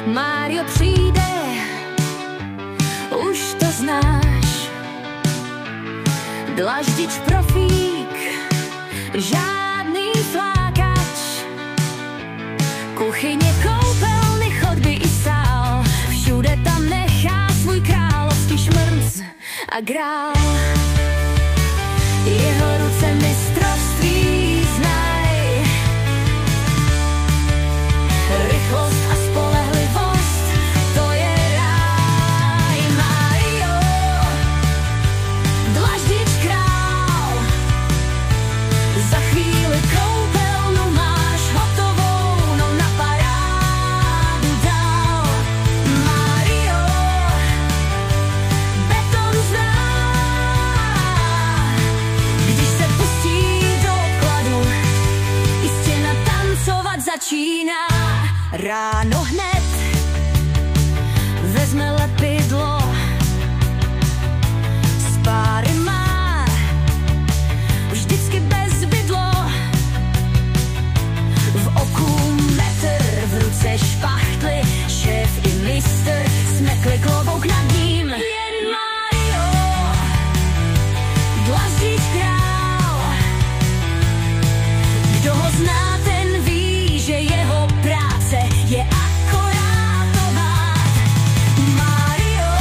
Mário přijde, už to znáš. Dlaždič profík, žádný flákač. Kuchyně, koupelny, chodby i sál, všude tam nechá svůj královský šmrnc a grál. Jeho ruce mistrovství znaj, rychlost a spolehlivost, to je ráj. Mário, Dlaždič král, za chvíli koupelnu máš hotovou, no na parádu dál. Mário, beton zná, když se pustí do kladu, i stěna tancovat začíná. Ráno hned vezme lepidlo, z páry má vždycky bez bydlo. V oku metr, v ruce špachtly, šéf i mistr smekli klobouk nad ním. Jen Mário, Dlaždič král, kdo ho zná, ten ví, že jeho práce je akorátová. Mário,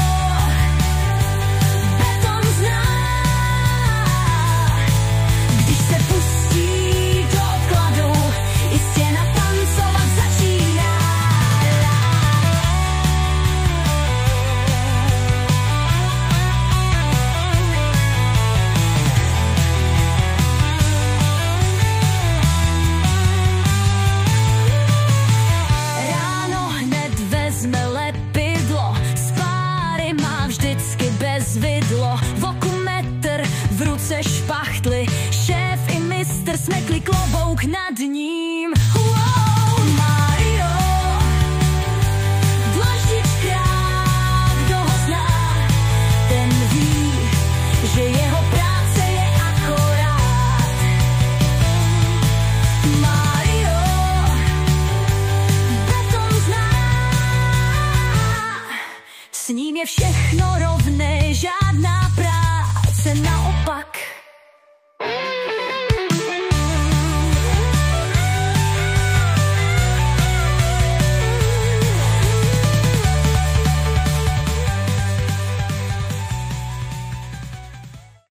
beton zná, když se pustí do kladu, i stěna tancovat začíná. Ráno hned vezme lepidlo, z páry má vždycky bez vidlo. V oku metr, v ruce špachtly, šéf i mistr smekli klobouk nad ním.